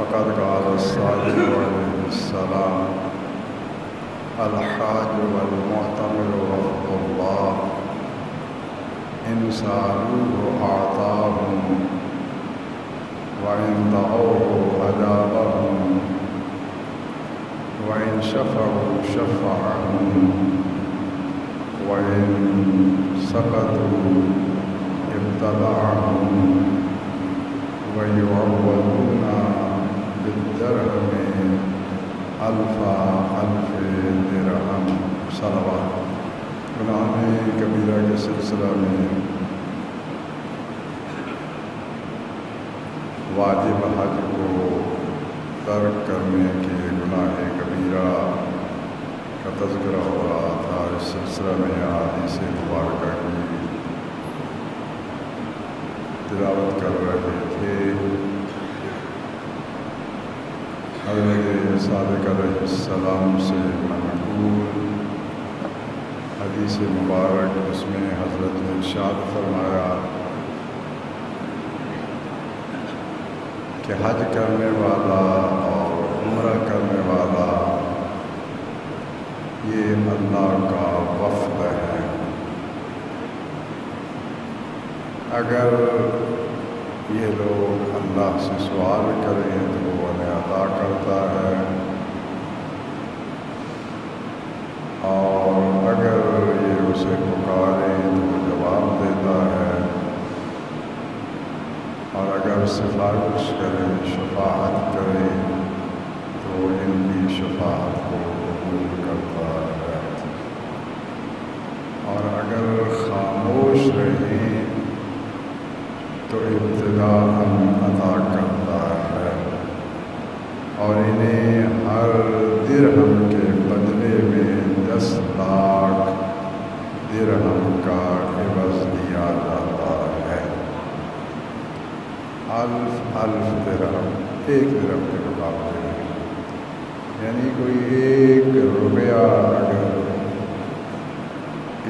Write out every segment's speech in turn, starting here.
فقد قال الصادق عليه السلام الحاج والمعتمر وفد الله إن سألوه أعطاهم وإن دعوه أجابهم وإن شفعوا شفعهم وإن سقطوا ابتلعهم ويعوضون بالدرهم ألف درهم صلوات۔ گناہ کبیرہ کے سلسلہ میں واجب حج کو ترک کرنے کے گناہ کبیرہ کا تذکرہ ہو رہا تھا۔ اس سلسلہ میں حدیث مبارکہ کی تلاوت کر رہے تھے۔ حضرت صادق علیہ السلام سے منقول حدیث مبارک، اس میں حضرت نے ارشاد فرمایا کہ حج کرنے والا اور عمرہ کرنے والا یہ اللہ کا وفد ہے۔ اگر یہ لوگ اللہ سے سوال کریں تو وہ انہیں عطا کرتا ہے، اور اگر یہ اسے پکاریں تو وہ جواب دیتا ہے، اور اگر سفارش کریں، شفاعت کریں تو ان کی شفاعت کو قبول کرتا ہے، اور اگر خاموش رہیں تو ابتداء عطا کرتا ہے، اور انہیں ہر درہم کے بدلے میں 10 لاکھ درہم کا عوض دیا جاتا ہے۔ الف درہم، 1 درہم کے مقابلے میں، یعنی کوئی 1 روپیہ اگر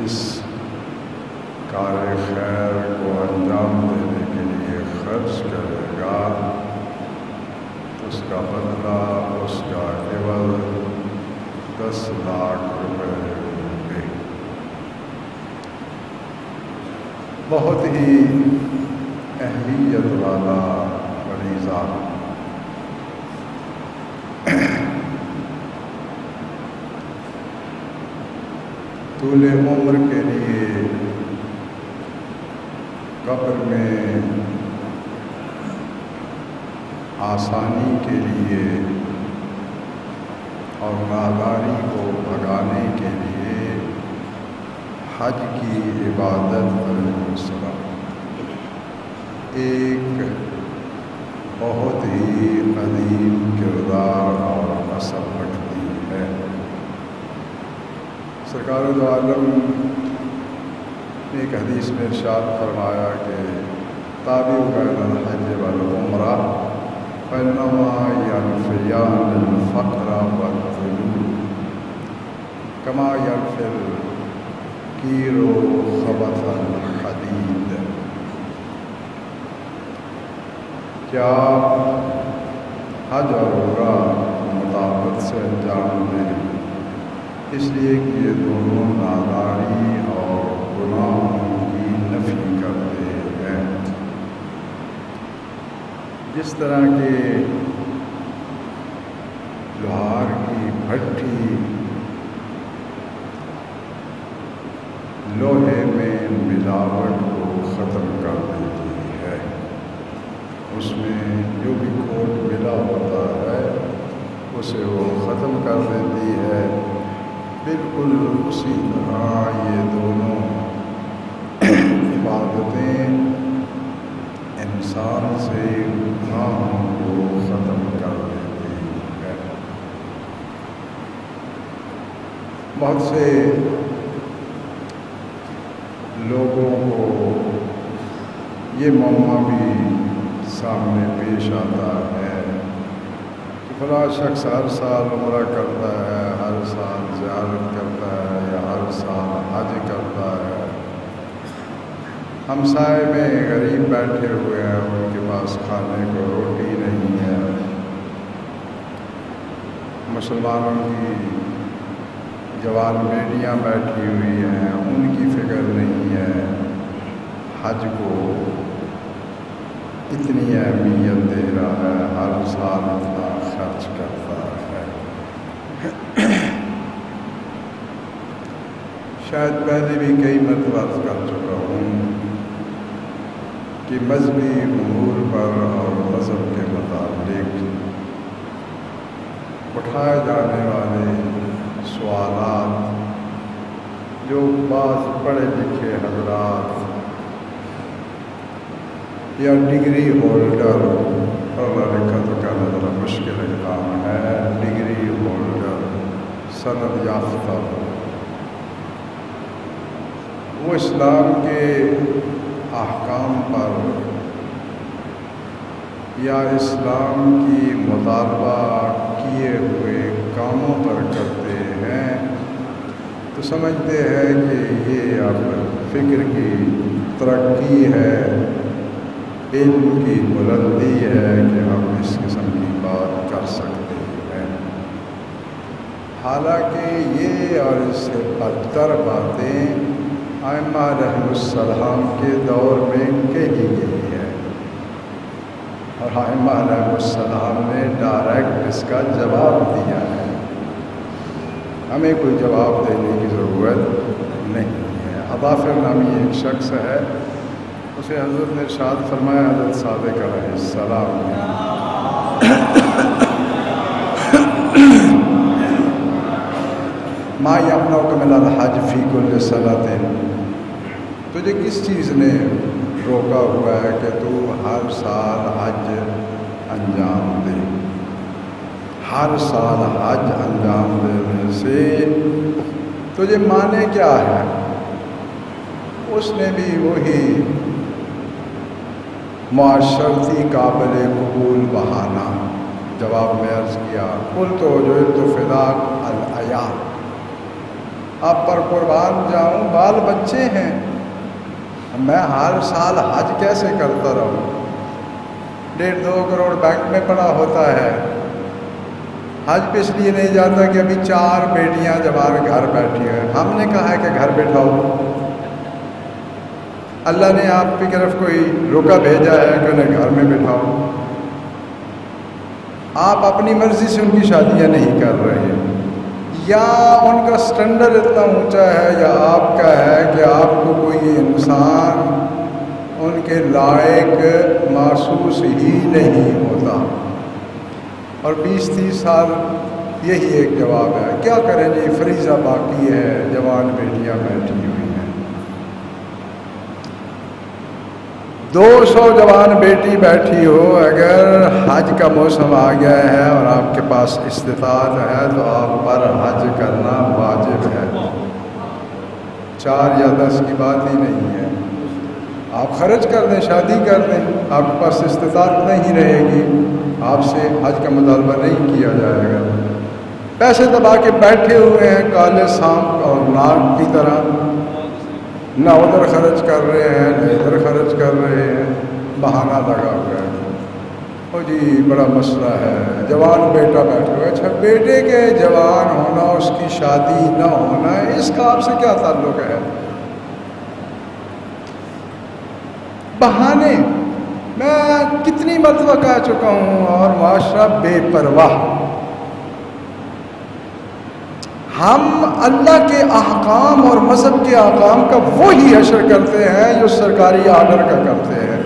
اس کار خیر کو انجام دینے کے لیے خرچ کرے گا تو اس کا بدلہ، اس کا عوض 10 لاکھ روپے ہوں گے۔ بہت ہی اہمیت والا فریضہ۔ طول عمر کے لیے قبر میں آسانی کے لیے اور ناداری کو بھگانے کے لیے حج کی عبادت علیہ السلام ایک بہت ہی عظیم کردار اور اثر رکھتی ہے۔ سرکار دو عالم نے ایک حدیث میں ارشاد فرمایا کہ تابعوا بین الحج والعمرہ فإنہما ينفیان الفقر والذنوب کما ينفی القیر خبث الحدید۔ کیا حج اور عمرہ مطابقت سے انجام دیں، اس لیے کہ یہ دونوں ناداری اور گناہوں کی نفی کرتے ہیں۔ جس طرح کے لوہار کی بھٹی لوہے میں ملاوٹ کو ختم کر دیتی ہے، اس میں جو بھی کھوٹ ملا ہوتا ہے اسے وہ ختم کر دیتی ہے، بالکل اسی طرح یہ دونوں عبادتیں انسان سے گناہوں کو ختم کر دیتی ہے۔ بہت سے لوگوں کو یہ معاملہ بھی سامنے پیش آتا ہے کہ فلاں شخص ہر سال عمرہ کرتا ہے، ہر سال زیارت کرتا ہے، یا ہر سال حج کرتا ہے، ہمسائے میں غریب بیٹھے ہوئے ہیں، ان کے پاس کھانے کو روٹی نہیں ہے، مسلمانوں کی جوان بیٹیاں بیٹھی ہوئی ہیں، ان کی فکر نہیں ہے، حج کو اتنی اہمیت دے رہا ہے، ہر سال اتنا خرچ کرتا ہے۔ شاید پہلے بھی کئی مرتبہ کر چکا ہوں کہ مذہبی امور پر اور مذہب کے متعلق اٹھائے جانے والے سوالات جو بعض پڑھے لکھے حضرات یا ڈگری ہولڈر، پڑھا لکھا تو کہنا ذرا مشکل کام ہے، ڈگری ہولڈر، سند یافتہ وہ اسلام کے احکام پر یا اسلام کی مطالبہ کیے ہوئے کاموں پر کرتے ہیں تو سمجھتے ہیں کہ یہ اب فکر کی ترقی ہے، علم کی بلندی ہے کہ ہم اس قسم کی بات کر سکتے ہیں۔ حالانکہ یہ اور اس سے بدتر باتیں ائمہ علیہ السلام کے دور میں کہی گئی ہے، اور ائمہ علیہ السلام نے ڈائریکٹ اس کا جواب دیا ہے، ہمیں کوئی جواب دینے کی ضرورت نہیں ہے۔ اظافر نامی ایک شخص ہے، اسے حضرت نے ارشاد فرمایا، حضرت صادق علیہ السلام نے ما یمنعک من الحج فی کل سنۃ، تجھے کس چیز نے روکا ہوا ہے کہ تو ہر سال حج انجام دے؟ ہر سال حج انجام دینے سے تجھے مانے کیا ہے؟ اس نے بھی وہی معاشرتی قابل قبول بہانہ جواب میں عرض کیا، قلت وجعلت فداک العیال، آپ پر قربان جاؤں، بال بچے ہیں، میں ہر سال حج کیسے کرتا رہوں؟ 1.5-2 کروڑ بینک میں پڑا ہوتا ہے، حج پہ اس لیے نہیں جاتا کہ ابھی 4 بیٹیاں جوان گھر بیٹھی ہیں، ہم نے کہا ہے کہ گھر بٹھاؤ، اللہ نے آپ کی طرف کوئی رکا بھیجا ہے کہ انہیں گھر میں بٹھاؤ؟ آپ اپنی مرضی سے ان کی شادیاں نہیں کر رہے، یا ان کا سٹینڈرڈ اتنا اونچا ہے، یا آپ کا ہے کہ آپ کو کوئی انسان ان کے لائق محسوس ہی نہیں ہوتا، اور 20-30 سال یہی ایک جواب ہے۔ کیا کریں جی، فریضہ باقی ہے، جوان بیٹیاں بیٹھی ہوئی ہیں، 200 جوان بیٹی بیٹھی ہو، اگر حج کا موسم آ گیا ہے اور آپ کے پاس استطاعت ہے تو آپ پر حج کرنا واجب ہے، 4 یا 10 کی بات ہی نہیں ہے، آپ خرچ کر دیں، شادی کر دیں، آپ کے پاس استطاعت نہیں رہے گی، آپ سے حج کا مطالبہ نہیں کیا جائے گا۔ پیسے دبا کے بیٹھے ہوئے ہیں کالے سانپ اور ناگ کی طرح، نہ ادھر خرچ کر رہے ہیں نہ ادھر خرچ کر رہے ہیں، بہانہ لگا ہوا ہے، او جی بڑا مسئلہ ہے، جوان بیٹا بیٹھا ہوا ہے۔ اچھا، بیٹے کے جوان ہونا، اس کی شادی نہ ہونا، اس کا آپ سے کیا تعلق ہے؟ بہانے میں کتنی مرتبہ کہہ چکا ہوں، اور معاشرہ بے پرواہ۔ ہم اللہ کے احکام اور مذہب کے احکام کا وہی حشر کرتے ہیں جو سرکاری آرڈر کا کرتے ہیں۔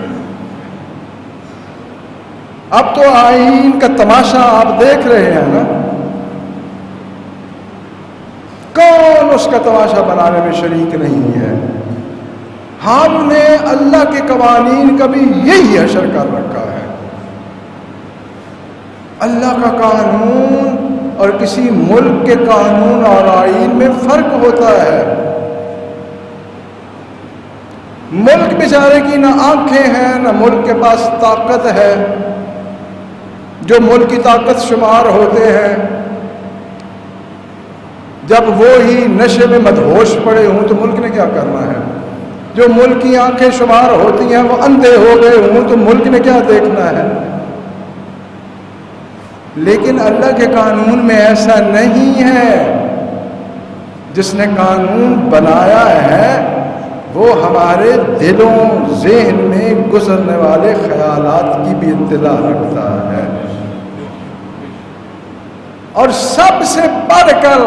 اب تو آئین کا تماشا آپ دیکھ رہے ہیں نا، کون اس کا تماشا بنانے میں شریک نہیں ہے؟ ہم نے اللہ کے قوانین کا بھی یہی حشر کر رکھا ہے۔ اللہ کا قانون اور کسی ملک کے قانون اور آئین میں فرق ہوتا ہے۔ ملک بیچارے کی نہ آنکھیں ہیں نہ ملک کے پاس طاقت ہے، جو ملک کی طاقت شمار ہوتے ہیں جب وہ ہی نشے میں مدہوش پڑے ہوں تو ملک نے کیا کرنا ہے؟ جو ملک کی آنکھیں شمار ہوتی ہیں وہ اندھے ہو گئے ہوں تو ملک نے کیا دیکھنا ہے؟ لیکن اللہ کے قانون میں ایسا نہیں ہے. جس نے قانون بنایا ہے وہ ہمارے دلوں ذہن میں گزرنے والے خیالات کی بھی اطلاع رکھتا ہے. اور سب سے بڑھ کر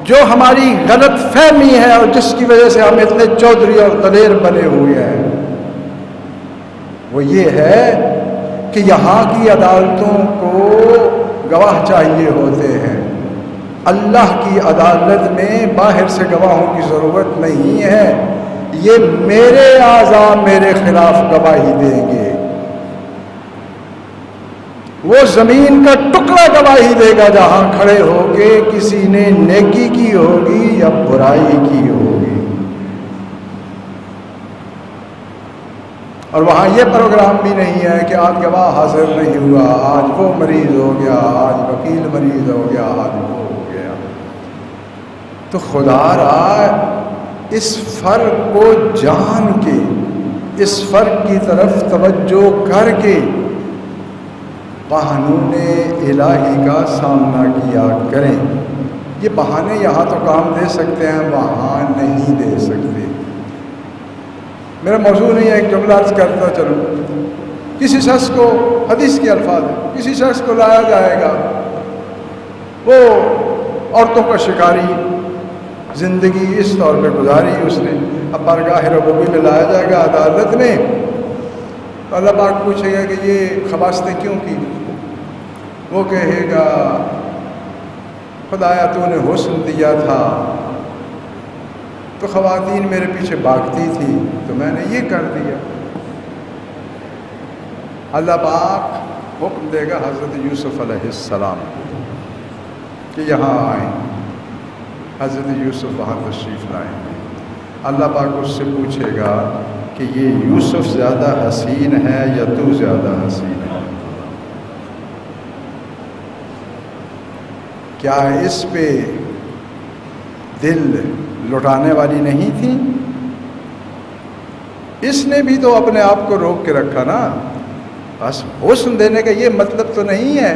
جو ہماری غلط فہمی ہے اور جس کی وجہ سے ہم اتنے چودھری اور دلیر بنے ہوئے ہیں وہ یہ ہے کہ یہاں کی عدالتوں کو گواہ چاہیے ہوتے ہیں. اللہ کی عدالت میں باہر سے گواہوں کی ضرورت نہیں ہے. یہ میرے اعضاء میرے خلاف گواہی دیں گے. وہ زمین کا ٹکڑا گواہی دے گا جہاں کھڑے ہو کے کسی نے نیکی کی ہوگی یا برائی کی ہوگی. اور وہاں یہ پروگرام بھی نہیں ہے کہ آج گواہ حاضر نہیں ہوا، آج وہ مریض ہو گیا، آج وکیل مریض ہو گیا، آج وہ ہو گیا. تو خدا را اس فرق کو جان کے، اس فرق کی طرف توجہ کر کے قانون الہی کا سامنا کیا کریں. یہ بہانے یہاں تو کام دے سکتے ہیں، وہاں نہیں دے سکتے. میرا موضوع نہیں ہے، ایک جملہ عرض کرتا چلوں. کسی شخص کو، حدیث کے الفاظ ہیں، کسی شخص کو لایا جائے گا، وہ عورتوں کا شکاری زندگی اس طور پہ گزاری اس نے. اب بارگاہ ربوبی میں لایا جائے گا عدالت میں، تو اللہ پاک پوچھے گا کہ یہ خباستیں کیوں کی؟ وہ کہے گا خدایا تو نے حسن دیا تھا تو خواتین میرے پیچھے بھاگتی تھی تو میں نے یہ کر دیا. اللہ پاک حکم دے گا حضرت یوسف علیہ السلام کہ یہاں آئیں. حضرت یوسف وہاں تشریف لائیں گے. اللہ پاک اس سے پوچھے گا کہ یہ یوسف زیادہ حسین ہے یا تو زیادہ حسین ہے؟ کیا اس پہ دل لٹانے والی نہیں تھی؟ اس نے بھی تو اپنے آپ کو روک کے رکھا نا. بس حسن دینے کا یہ مطلب تو نہیں ہے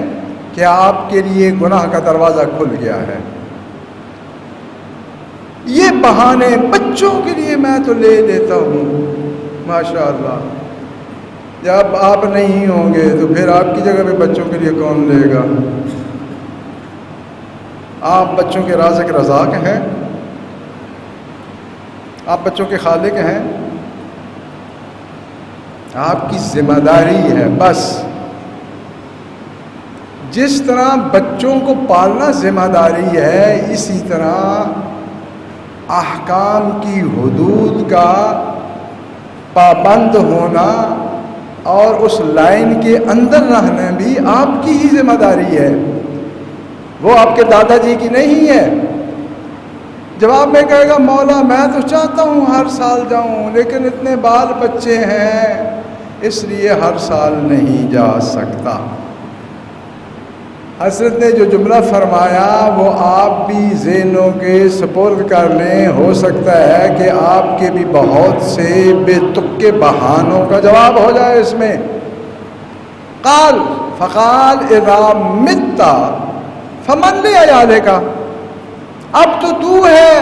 کہ آپ کے لیے گناہ کا دروازہ کھل گیا ہے. یہ بہانے بچوں کے لیے میں تو لے لیتا ہوں ماشاء اللہ. جب آپ نہیں ہوں گے تو پھر آپ کی جگہ پہ بچوں کے لیے کون لے گا؟ آپ بچوں کے رازق رزاق ہیں، آپ بچوں کے خالق ہیں. آپ کی ذمہ داری ہے. بس جس طرح بچوں کو پالنا ذمہ داری ہے، اسی طرح احکام کی حدود کا پابند ہونا اور اس لائن کے اندر رہنا بھی آپ کی ہی ذمہ داری ہے. وہ آپ کے دادا جی کی نہیں ہے. جواب میں کہے گا مولا میں تو چاہتا ہوں ہر سال جاؤں لیکن اتنے بال بچے ہیں اس لیے ہر سال نہیں جا سکتا. حضرت نے جو جملہ فرمایا وہ آپ بھی ذہنوں کے سپرد کر لیں. ہو سکتا ہے کہ آپ کے بھی بہت سے بے تکے بہانوں کا جواب ہو جائے اس میں. قال فقال اذا مت فمن لعیالک، اب تو ہے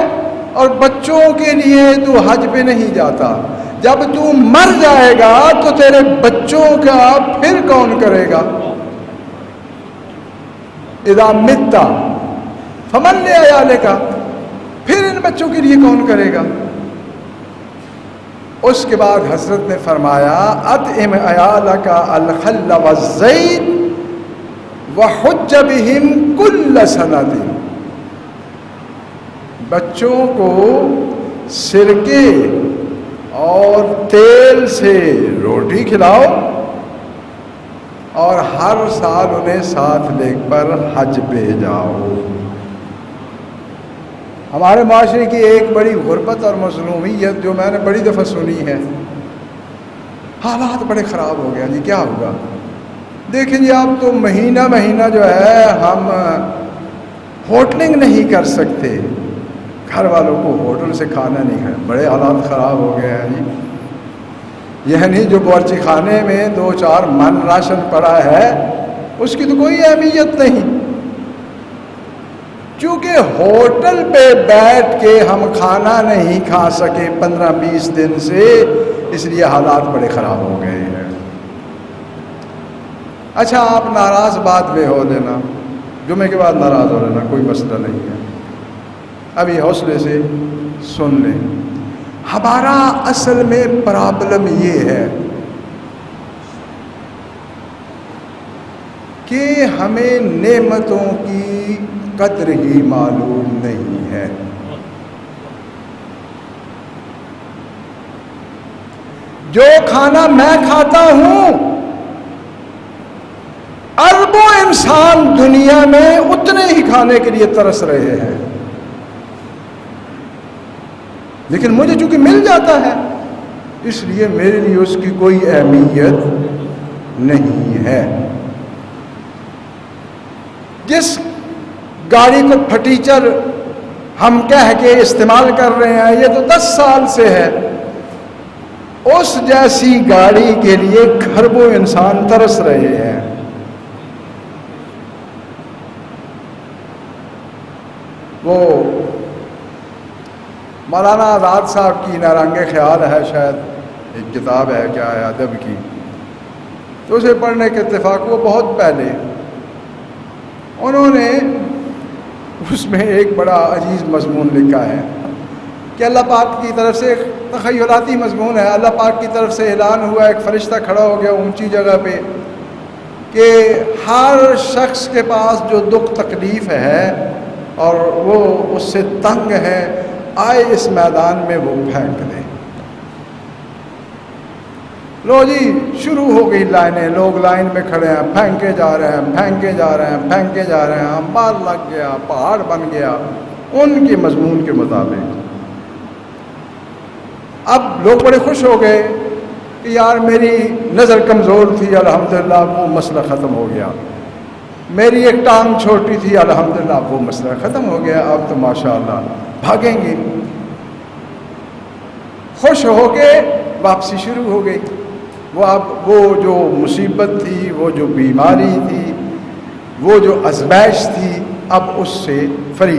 اور بچوں کے لیے تو حج پہ نہیں جاتا. جب تو مر جائے گا تو تیرے بچوں کا پھر کون کرے گا؟ اذا مت فمن لعیالک، پھر ان بچوں کے لیے کون کرے گا؟ اس کے بعد حضرت نے فرمایا اطعم عیالک الخل والزیت وحج بہم کل سنۃ، بچوں کو سرکے اور تیل سے روٹی کھلاؤ اور ہر سال انہیں ساتھ لے کر حج پہ جاؤ. ہمارے معاشرے کی ایک بڑی غربت اور مظلومیت جو میں نے بڑی دفعہ سنی ہے، حالات بڑے خراب ہو گیا جی. کیا ہوگا؟ دیکھیں جی آپ تو مہینہ مہینہ جو ہے ہم ہوٹلنگ نہیں کر سکتے، گھر والوں کو ہوٹل سے کھانا نہیں کھانا. بڑے حالات خراب ہو گئے ہیں جی. یہ نہیں جو باورچی خانے میں 2-4 من راشن پڑا ہے اس کی تو کوئی اہمیت نہیں. چونکہ ہوٹل پہ بیٹھ کے ہم کھانا نہیں کھا سکے 15-20 دن سے، اس لیے حالات بڑے خراب ہو گئے ہیں. اچھا آپ ناراض بعد میں ہو لینا، جمعے کے بعد ناراض ہو لینا، کوئی مسئلہ نہیں ہے. ابھی حوصلے سے سن لیں. ہمارا اصل میں پرابلم یہ ہے کہ ہمیں نعمتوں کی قدر ہی معلوم نہیں ہے. جو کھانا میں کھاتا ہوں اربوں انسان دنیا میں اتنے ہی کھانے کے لیے ترس رہے ہیں، لیکن مجھے چونکہ مل جاتا ہے اس لیے میرے لیے اس کی کوئی اہمیت نہیں ہے. جس گاڑی کو پھٹیچر ہم کہہ کے استعمال کر رہے ہیں یہ تو 10 سال سے ہے، اس جیسی گاڑی کے لیے کھربوں انسان ترس رہے ہیں. وہ مولانا آزاد صاحب کی نارنگ خیال ہے، شاید ایک کتاب ہے کیا ہے ادب کی، تو اسے پڑھنے کے اتفاق وہ بہت پہلے انہوں نے اس میں ایک بڑا عزیز مضمون لکھا ہے کہ اللہ پاک کی طرف سے، ایک تخیلاتی مضمون ہے، اللہ پاک کی طرف سے اعلان ہوا، ایک فرشتہ کھڑا ہو گیا اونچی جگہ پہ کہ ہر شخص کے پاس جو دکھ تکلیف ہے اور وہ اس سے تنگ ہے آئے اس میدان میں وہ پھینک دیں. لو جی شروع ہو گئی لائنیں، لوگ لائن میں کھڑے ہیں، پھینکے جا رہے ہیں، پھینکے جا رہے ہیں، پھینکے جا رہے ہیں، انبار لگ گیا، پہاڑ بن گیا ان کے مضمون کے مطابق. اب لوگ بڑے خوش ہو گئے کہ یار میری نظر کمزور تھی الحمدللہ وہ مسئلہ ختم ہو گیا، میری ایک ٹانگ چھوٹی تھی الحمدللہ وہ مسئلہ ختم ہو گیا، اب تو ماشاءاللہ بھاگیں گے. خوش ہو کے واپسی شروع ہو گئی. وہ جو مصیبت تھی، وہ جو بیماری تھی، وہ جو ازمائش تھی، اب اس سے فری.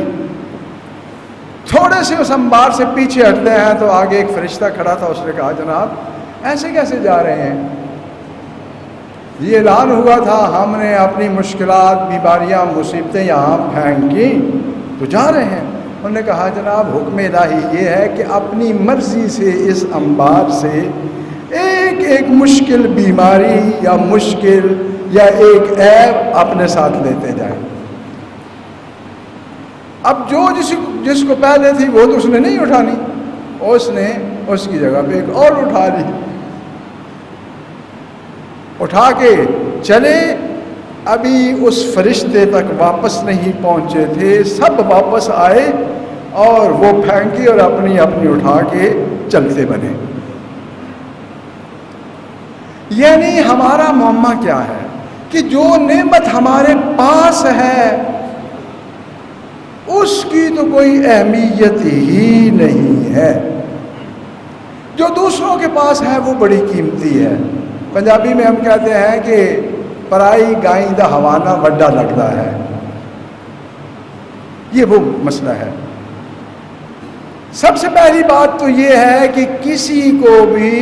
تھوڑے سے اس انبار سے پیچھے ہٹتے ہیں تو آگے ایک فرشتہ کھڑا تھا، اس نے کہا جناب ایسے کیسے جا رہے ہیں؟ یہ اعلان ہوا تھا ہم نے اپنی مشکلات، بیماریاں، مصیبتیں یہاں پھینکی تو جا رہے ہیں. انہوں نے کہا جناب حکم الہی یہ ہے کہ اپنی مرضی سے اس انبار سے ایک ایک مشکل بیماری یا مشکل یا ایک عیب اپنے ساتھ لیتے جائیں. اب جو جس کو پہلے تھی وہ تو اس نے نہیں اٹھانی، اس نے اس کی جگہ پہ ایک اور اٹھا لی. اٹھا کے چلے، ابھی اس فرشتے تک واپس نہیں پہنچے تھے، سب واپس آئے اور وہ پھینکی اور اپنی اپنی اٹھا کے چلتے بنے. یعنی ہمارا معمہ کیا ہے کہ جو نعمت ہمارے پاس ہے اس کی تو کوئی اہمیت ہی نہیں ہے، جو دوسروں کے پاس ہے وہ بڑی قیمتی ہے. پنجابی میں ہم کہتے ہیں کہ پرائی گائیں دا حوانہ وڈا لگتا ہے، یہ وہ مسئلہ ہے. سب سے پہلی بات تو یہ ہے کہ کسی کو بھی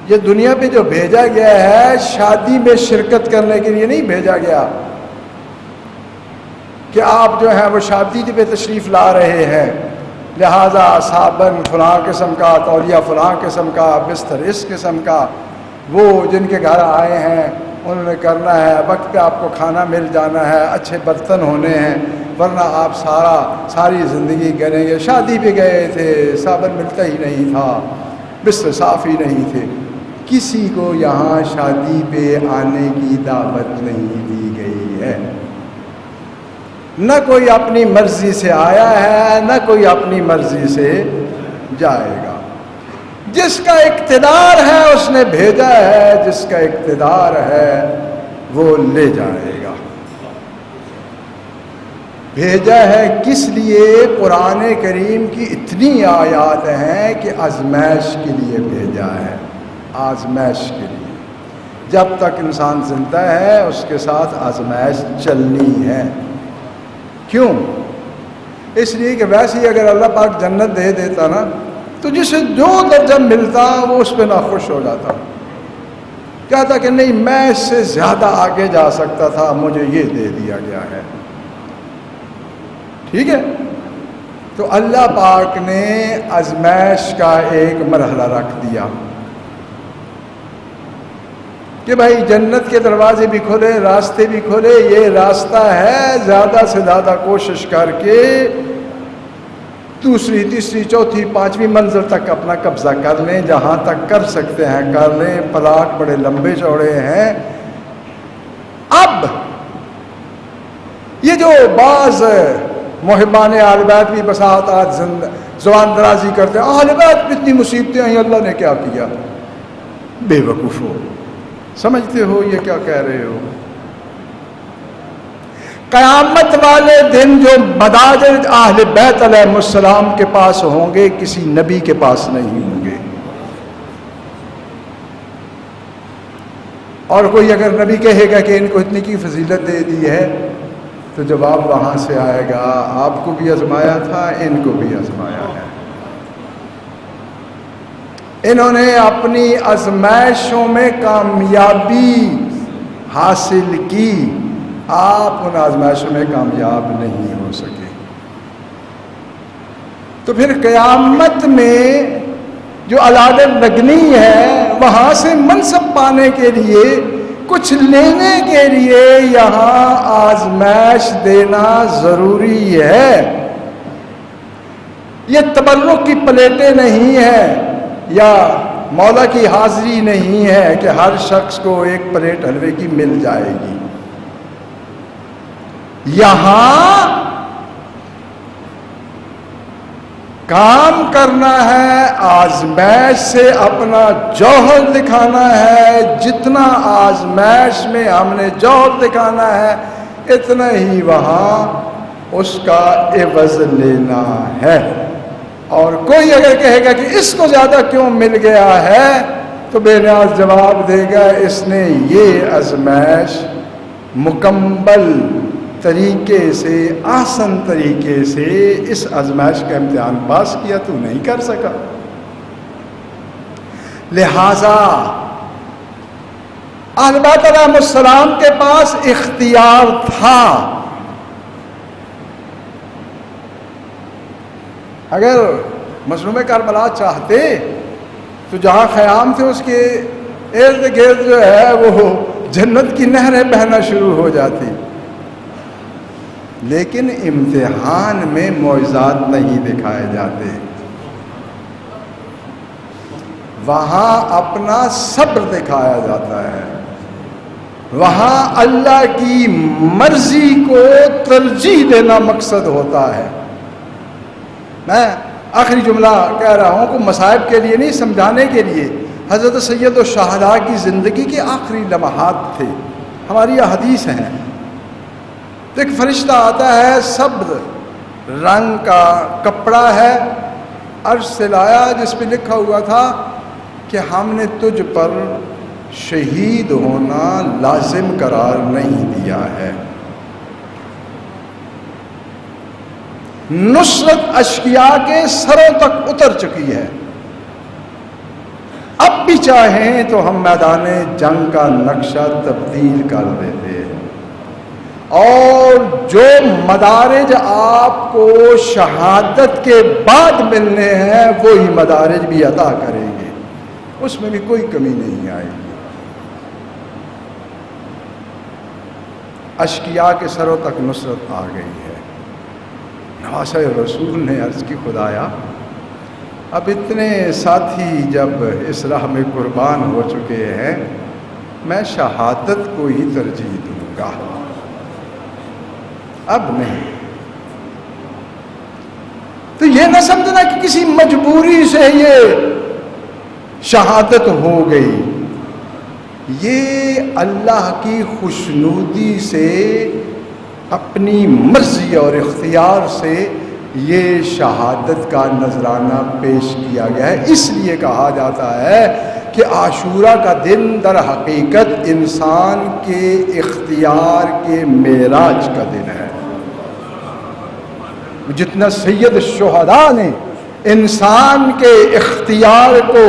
یہ دنیا پہ جو بھیجا گیا ہے شادی میں شرکت کرنے کے لیے نہیں بھیجا گیا کہ آپ جو ہیں وہ شادی پہ تشریف لا رہے ہیں لہذا صابن فلاں قسم کا، تولیہ فلاں قسم کا، بستر اس قسم کا، وہ جن کے گھر آئے ہیں انہوں نے کرنا ہے، وقت پہ آپ کو کھانا مل جانا ہے، اچھے برتن ہونے ہیں، ورنہ آپ ساری زندگی کریں گے. شادی پہ گئے تھے صابن ملتا ہی نہیں تھا، بستر صاف ہی نہیں تھے. کسی کو یہاں شادی پہ آنے کی دعوت نہیں دی گئی ہے، نہ کوئی اپنی مرضی سے آیا ہے نہ کوئی اپنی مرضی سے جائے گا. جس کا اقتدار ہے اس نے بھیجا ہے، جس کا اقتدار ہے وہ لے جائے گا. بھیجا ہے کس لیے؟ قرآن کریم کی اتنی آیات ہیں کہ آزمائش کے لیے بھیجا ہے، آزمائش کے لیے. جب تک انسان زندہ ہے اس کے ساتھ آزمائش چلنی ہے. کیوں؟ اس لیے کہ ویسے ہی اگر اللہ پاک جنت دے دیتا نا تو جسے جو درجہ ملتا وہ اس پہ ناخوش ہو جاتا. کہتا کہ نہیں میں اس سے زیادہ آگے جا سکتا تھا، مجھے یہ دے دیا گیا ہے. ٹھیک ہے؟ تو اللہ پاک نے آزمائش کا ایک مرحلہ رکھ دیا کہ بھائی جنت کے دروازے بھی کھولے، راستے بھی کھولے، یہ راستہ ہے، زیادہ سے زیادہ کوشش کر کے دوسری تیسری چوتھی پانچویں منزل تک اپنا قبضہ کر لیں، جہاں تک کر سکتے ہیں کر لیں. پلاٹ بڑے لمبے چوڑے ہیں. اب یہ جو بعض محبان اہل بیت بھی بساط آج زبان درازی کرتے ہیں اہل بیت پہ اتنی مصیبتیں آئیں، اللہ نے کیا کیا؟ بے وقوف ہو، سمجھتے ہو یہ کیا کہہ رہے ہو؟ قیامت والے دن جو مدارج اہل بیت علیہ السلام کے پاس ہوں گے کسی نبی کے پاس نہیں ہوں گے. اور کوئی اگر نبی کہے گا کہ ان کو اتنی کی فضیلت دے دی ہے تو جواب وہاں سے آئے گا آپ کو بھی آزمایا تھا، ان کو بھی آزمایا ہے. انہوں نے اپنی آزمائشوں میں کامیابی حاصل کی، آپ ان آزمائشوں میں کامیاب نہیں ہو سکے. تو پھر قیامت میں جو علادت لگنی ہے وہاں سے منصب پانے کے لیے، کچھ لینے کے لیے یہاں آزمائش دینا ضروری ہے. یہ تبرک کی پلیٹیں نہیں ہیں یا مولا کی حاضری نہیں ہے کہ ہر شخص کو ایک پلیٹ حلوے کی مل جائے گی. یہاں کام کرنا ہے، آزمائش سے اپنا جوہر دکھانا ہے. جتنا آزمائش میں ہم نے جوہر دکھانا ہے اتنا ہی وہاں اس کا عوض لینا ہے. اور کوئی اگر کہے گا کہ اس کو زیادہ کیوں مل گیا ہے تو بے نیاز جواب دے گا اس نے یہ آزمائش مکمل طریقے سے، آسان طریقے سے اس آزمائش کا امتحان پاس کیا، تو نہیں کر سکا. لہذا اہل بیت علیہ السلام کے پاس اختیار تھا. اگر مظلوم کربلا چاہتے تو جہاں خیام تھے اس کے ارد گرد جو ہے وہ جنت کی نہریں بہنا شروع ہو جاتی. لیکن امتحان میں معجزات نہیں دکھائے جاتے، وہاں اپنا صبر دکھایا جاتا ہے، وہاں اللہ کی مرضی کو ترجیح دینا مقصد ہوتا ہے. میں آخری جملہ کہہ رہا ہوں کہ مصائب کے لیے نہیں، سمجھانے کے لیے. حضرت سید الشہداء کی زندگی کے آخری لمحات تھے، ہماری یہ حدیث ہیں. ایک فرشتہ آتا ہے، سبز رنگ کا کپڑا ہے، عرش سے لایا، جس پہ لکھا ہوا تھا کہ ہم نے تجھ پر شہید ہونا لازم قرار نہیں دیا ہے. نصرت اشقیاء کے سروں تک اتر چکی ہے. اب بھی چاہیں تو ہم میدان جنگ کا نقشہ تبدیل کر دیتے ہیں، اور جو مدارج آپ کو شہادت کے بعد ملنے ہیں وہی مدارج بھی عطا کریں گے، اس میں بھی کوئی کمی نہیں آئے گی. اشقیاء کے سروں تک نصرت آ گئی ہے. نواسہ رسول نے عرض کی خدایا اب اتنے ساتھی جب اس راہ میں قربان ہو چکے ہیں، میں شہادت کو ہی ترجیح دوں گا، اب نہیں. تو یہ نہ سمجھنا کہ کسی مجبوری سے یہ شہادت ہو گئی، یہ اللہ کی خوشنودی سے، اپنی مرضی اور اختیار سے یہ شہادت کا نذرانہ پیش کیا گیا ہے. اس لیے کہا جاتا ہے کہ کہ عاشورہ کا دن در حقیقت انسان کے اختیار کے معراج کا دن ہے۔ جتنا سید الشہداء نے انسان کے اختیار کو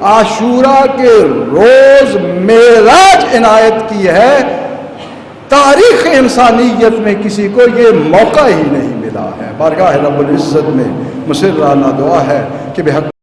عاشورہ کے روز معراج عنایت کی ہے، تاریخ انسانیت میں کسی کو یہ موقع ہی نہیں ملا ہے۔ بارگاہ رب العزت میں مسررانہ دعا ہے کہ بحق